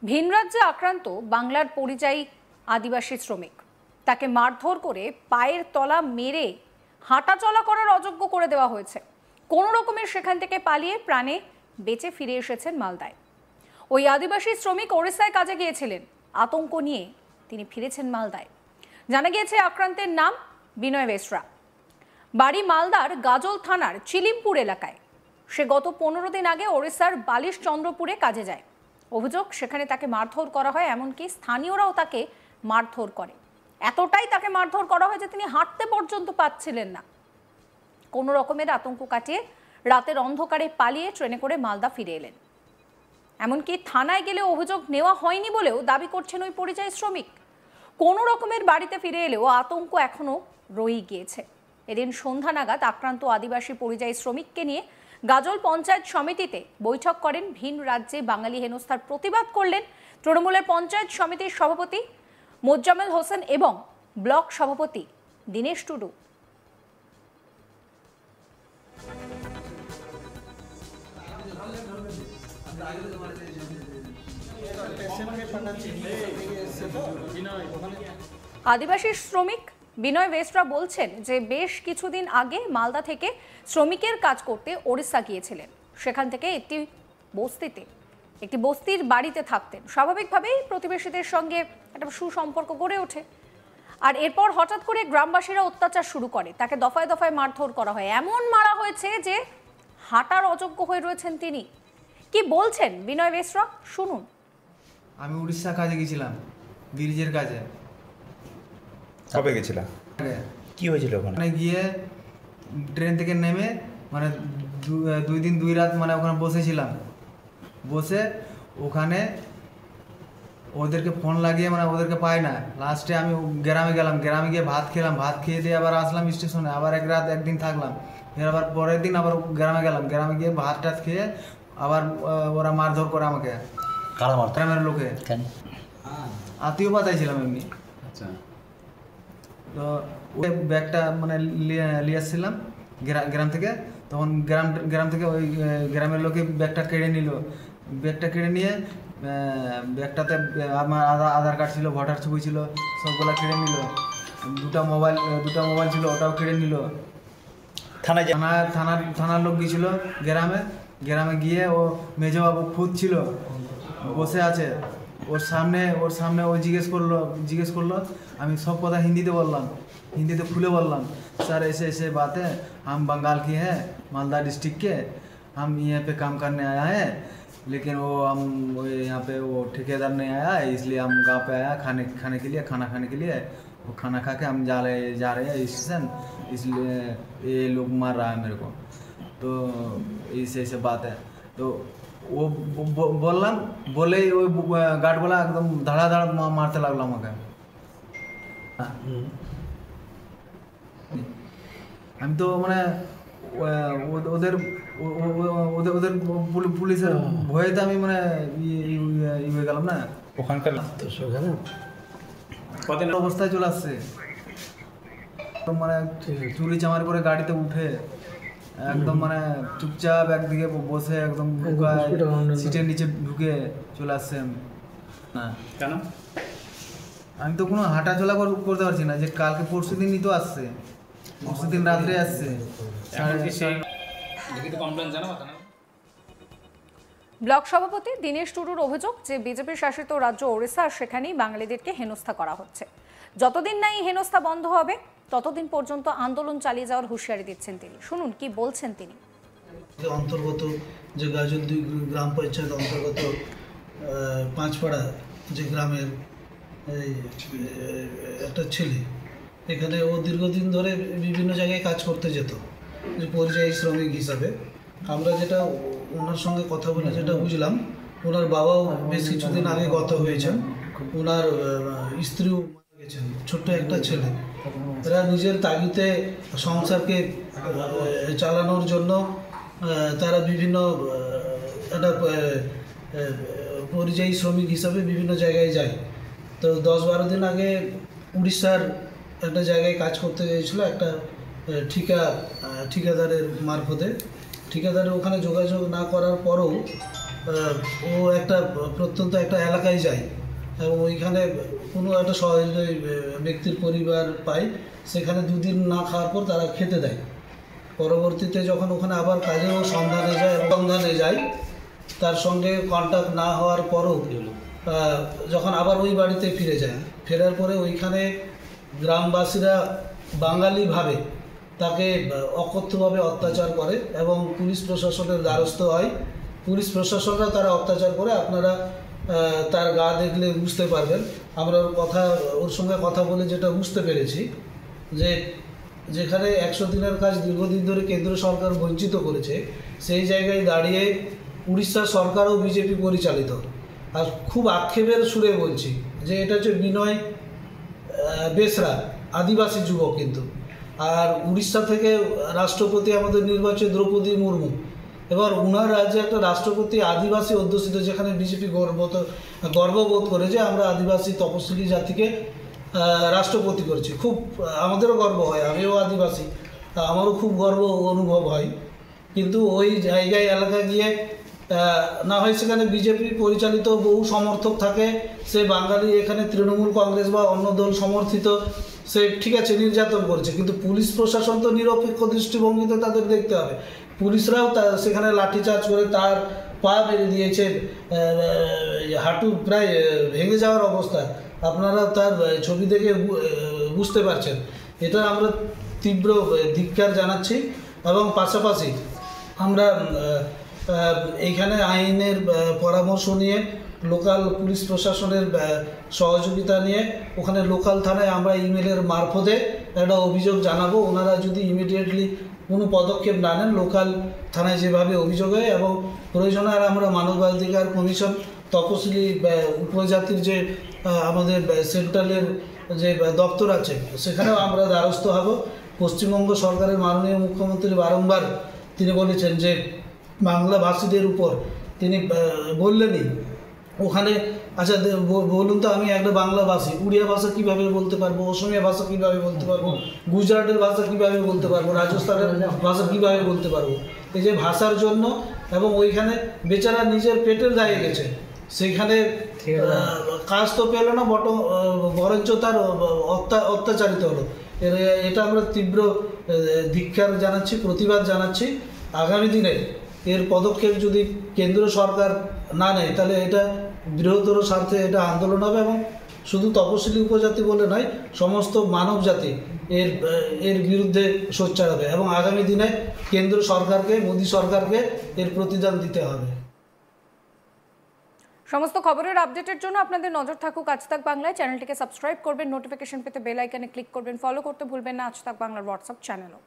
ভিন রাজ্যে আক্রান্ত বাংলার পরিযায়ী আদিবাসী শ্রমিক, তাকে মারধর করে পায়ের তলা মেরে হাঁটা চলা করার অযোগ্য করে দেওয়া হয়েছে। কোনো রকমের সেখান থেকে পালিয়ে প্রাণে বেঁচে ফিরে এসেছেন মালদায়। ওই আদিবাসী শ্রমিক ওড়িশায় কাজে গিয়েছিলেন, আতঙ্ক নিয়ে তিনি ফিরেছেন মালদায়। জানা গিয়েছে আক্রান্তের নাম বিনয় বেসরা, বাড়ি মালদার গাজল থানার চিলিমপুর এলাকায়। সে গত 15 দিন আগে ওড়িশার বালিশ চন্দ্রপুরে কাজে যায়। অভিযোগ, সেখানে তাকে মারধর করা হয়, এমনকি স্থানীয়রাও তাকে মারধর করে। এতটাই তাকে মারধর করা হয় যে তিনি হাঁটতে পর্যন্ত পাচ্ছিলেন না। কোনো রকমের আতঙ্ক কাটিয়ে রাতের অন্ধকারে পালিয়ে ট্রেনে করে মালদা ফিরে এলেন। এমনকি থানায় গেলে অভিযোগ নেওয়া হয়নি বলেও দাবি করছেন ওই পরিযায়ী শ্রমিক। কোনো রকমের বাড়িতে ফিরে এলেও আতঙ্ক এখনো রয়েই গিয়েছে। এদিন সন্ধ্যা নাগাদ আক্রান্ত আদিবাসী পরিযায়ী শ্রমিককে নিয়ে গাজল পঞ্চায়েত সমিতিতে বৈঠক করেন। ভিন রাজ্যে বাঙালি হেনস্থার প্রতিবাদ করলেন তৃণমূলের পঞ্চায়েত সমিতির সভাপতি মোজাম্মেল হোসেন এবং ব্লক সভাপতি দীনেশ টুডু। আদিবাসী শ্রমিক বিনয় বেসরা বলছেন যে বেশ কিছুদিন আগে মালদা থেকে শ্রমিকের কাজ করতে ওড়িশা গিয়েছিলেন। সেখান থেকে একটি বস্তির বাড়িতে থাকতেন। স্বাভাবিকভাবেই প্রতিবেশীদের সঙ্গে একটা সুসম্পর্ক গড়ে ওঠে। আর এরপর হঠাৎ করে গ্রামবাসীরা অত্যাচার শুরু করে, তাকে দফায় দফায় মারধর করা হয়। এমন মারা হয়েছে যে হাঁটার অযোগ্য হয়ে রয়েছেন তিনি। কি বলছেন বিনয় বেসরা, শুনুন। আমি উড়িষ্যা কাজে গেছিলাম, ব্রিজের কাজে। কবে গেছিলাম? কি হয়েছিল ওখানে? গিয়ে ট্রেন থেকে নেমে মানে 2 দিন 2 রাত মানে ওখানে বসেছিলাম। বসে ওখানে ওদেরকে ফোন লাগিয়ে মানে ওদেরকে পাই না। লাস্টে আমি গ্রামে গেলাম, গ্রামে গিয়ে ভাত খেলাম, ভাত খেয়ে দিয়ে আবার আসলাম স্টেশনে, আবার একদিন থাকলাম। এর আবার পরের দিন আবার গ্রামে গেলাম, গ্রামে গিয়ে ভাত টাত খেয়ে আবার ওরা মারধর করে আমাকে। গ্রামের লোকে আত্মীয় পাতাইছিলাম এমনি। আচ্ছা, তো ওই ব্যাগটা মানে নিয়ে আসছিলাম গ্রাম থেকে। তখন গ্রাম থেকে ওই গ্রামের লোকে ব্যাগটা কেড়ে নিল। ব্যাগটা কেড়ে নিয়ে ব্যাগটাতে আমার আধার কার্ড ছিল, ভোটার ছবি ছিল, সবগুলো কেড়ে নিল। দুটা মোবাইল ছিল, ওটাও কেড়ে নিল। থানার লোক গিয়েছিল গ্রামে গিয়ে ও মেজবাবু খুদ ছিল, বসে আছে। ওর সামনে ও জিজ্ঞেস করলো। আমি সব কথা हिंदी खुले बोललाम, सर ऐसे बात है, हम बंगाल की है, मालदा डिस्ट्रिक्ट के, हम यहाँ पे काम करने आया है, लेकिन वो यहाँ पे वो ठेकेदार नहीं आया है, इसलिए हम गांव पे आया खाना खाने के लिए। वो खाना खा के हम जा रहे हैं स्टेशन, इसलिए ये लोग मार रहा है मेरे को। तो ऐसे बात है। तो वो बोललाम, बोले वो गार्ड वाला एकदम धड़ा मारते लगलो আমাকে। আমি তো মানে ওদের পুলিশের ভয়েতে আমি মানে হয়ে গেলাম না। ওখানকার কদিন অবস্থায় চলে আসছে, মানে চুরি চামারি করে গাড়িতে উঠে একদম মানে চুপচাপ একদিকে বসে একদম সিটের নিচে ঢুকে চলে আসছে। কেন? আমি তো কোনো হাঁটা চলা করতে পারছি না। যে কালকে পরশু দিনই তো আসছে, পরশু দিন রাত্রে আসছে। ব্লক সভাপতি দীনেশ টুডুর অভিযোগ যে বিজেপি শাসিত রাজ্য ওড়িশা, সেখানেই বাঙালিদেরকে হেনস্থা করা হচ্ছে। যতদিন না এই হেনস্থা বন্ধ হবে ততদিন পর্যন্ত আন্দোলন চালিয়ে যাওয়ার হুঁশিয়ারি দিচ্ছেন তিনি। শুনুন কি বলছেন তিনি। অন্তর্গত যে গাজল 2 গ্রাম পঞ্চায়েত অন্তর্গত পাঁচপাড়া যে গ্রামের একটা ছেলে, এখানে ও দীর্ঘদিন ধরে বিভিন্ন জায়গায় কাজ করতে যেত যে পরিযায়ী শ্রমিক হিসাবে। আমরা যেটা ওনার সঙ্গে কথা বলে যেটা বুঝলাম, ওনার বাবাও বেশ কিছুদিন আগে গত হয়েছেন, ওনার স্ত্রীও মারা গেছেন, ছোট্ট একটা ছেলে। এরা নিজের তাগিদে সংসারকে চালানোর জন্য তারা বিভিন্ন একটা পরিযায়ী শ্রমিক হিসাবে বিভিন্ন জায়গায় যায়। তো 10-12 দিন আগে উড়িষ্যার একটা জায়গায় কাজ করতে গিয়েছিল একটা ঠিকাদারের মারফতে। ঠিকাদারের ওখানে যোগাযোগ না করার পরেও ও একটা প্রত্যন্ত একটা এলাকায় যায় এবং ওইখানে কোনো একটা সহৃদয় ব্যক্তির পরিবার পায়, সেখানে 2 দিন না খাওয়ার পর তারা খেতে দেয়। পরবর্তীতে যখন ওখানে আবার কাজেও সন্ধানে যায় তার সঙ্গে কন্ট্যাক্ট না হওয়ার পরও যখন আবার ওই বাড়িতে ফিরে যায়, ফেরার পরে ওইখানে গ্রামবাসীরা বাঙালিভাবে তাকে অকথ্যভাবে অত্যাচার করে এবং পুলিশ প্রশাসনের দ্বারস্থ হয়। পুলিশ প্রশাসনরা তারা অত্যাচার করে, আপনারা তার গা দেখলে বুঝতে পারবেন। আমরা ওর সঙ্গে কথা বলে যেটা বুঝতে পেরেছি যে যেখানে 100 দিনের কাজ দীর্ঘদিন ধরে কেন্দ্র সরকার বঞ্চিত করেছে, সেই জায়গায় দাঁড়িয়ে উড়িষ্যা সরকারও বিজেপি পরিচালিত। আর খুব আক্ষেপের সুরে বলছি যে এটা হচ্ছে বিনয় বেসরা, আদিবাসী যুবক কিন্তু। আর উড়িষ্যা থেকে রাষ্ট্রপতি আমাদের নির্বাচিত দ্রৌপদী মুর্মু, এবার উনার রাজ্যে একটা রাষ্ট্রপতি আদিবাসী অধ্যুষিত, যেখানে বিজেপি গর্ববোধ করে যে আমরা আদিবাসী তপশিলি জাতিকে রাষ্ট্রপতি করেছি। খুব আমাদেরও গর্ব হয়, আমিও আদিবাসী, আমারও খুব গর্ব অনুভব হয়। কিন্তু ওই জায়গায় এলাকায় গিয়ে না হয় সেখানে বিজেপি পরিচালিত বহু সমর্থক থাকে, সে বাঙালি, এখানে তৃণমূল কংগ্রেস বা অন্য দল সমর্থিত, সে ঠিক আছে নির্যাতন করেছে, কিন্তু পুলিশ প্রশাসন তো নিরপেক্ষ দৃষ্টিভঙ্গিতে তাদের দেখতে হবে। পুলিশরাও সেখানে লাঠিচার্জ করে তার পা বেড়ে দিয়েছে, হাঁটু প্রায় ভেঙে যাওয়ার অবস্থা, আপনারা তার ছবি দেখে বুঝতে পারছেন। এটা আমরা তীব্র ধিক্কার জানাচ্ছি এবং পাশাপাশি আমরা এইখানে আইনের পরামর্শ নিয়ে, লোকাল পুলিশ প্রশাসনের সহযোগিতা নিয়ে ওখানে লোকাল থানায় আমরা ইমেলের মারফতে একটা অভিযোগ জানাবো। ওনারা যদি ইমিডিয়েটলি কোনো পদক্ষেপ না নেন, লোকাল থানায় যেভাবে অভিযোগ হয় এবং প্রয়োজনে আর আমরা মানবাধিকার কমিশন, তপশিলি উপজাতির যে আমাদের সেন্ট্রালের যে দপ্তর আছে সেখানেও আমরা দ্বারস্থ হব। পশ্চিমবঙ্গ সরকারের মাননীয় মুখ্যমন্ত্রী বারংবার তিনি বলেছেন যে বাংলা ভাষীদের উপর তিনি বললেনই ওখানে, আচ্ছা বলুন তো, আমি একটা বাংলা ভাষী, উড়িয়া ভাষা কীভাবে বলতে পারবো, অসমীয়া ভাষা কীভাবে বলতে পারবো, গুজরাটের ভাষা কীভাবে বলতে পারবো, রাজস্থানের ভাষা কীভাবে বলতে পারবো? এই যে ভাষার জন্য, এবং ওইখানে বেচারা নিজের পেটের দায়ে গেছে, সেইখানে কাজ তো পেল না, বরঞ্চ তার অত্যাচারিত হলো। এটা আমরা তীব্র ধিক্কার জানাচ্ছি, প্রতিবাদ জানাচ্ছি। আগামী দিনে এর পদক্ষেপ যদি কেন্দ্র সরকার না নেয়, তাহলে এটা বৃহত্তর স্বার্থে এটা আন্দোলন হবে এবং শুধু তপশিলি উপজাতি বলে নয়, সমস্ত মানব জাতি এর বিরুদ্ধে সোচ্চার হবে এবং আগামী দিনে কেন্দ্র সরকারকে, মোদী সরকারকে এর প্রতিদান দিতে হবে। সমস্ত খবরের আপডেটের জন্য আপনাদের নজর থাকুক আজ তাক বাংলায়। চ্যানেলটিকে সাবস্ক্রাইব করবেন, নোটিফিকেশন পেতে বেল আইকনে ক্লিক করবেন, ফলো করতে ভুলবেন না আজ তাক বাংলার হোয়াটসঅ্যাপ চ্যানেলও।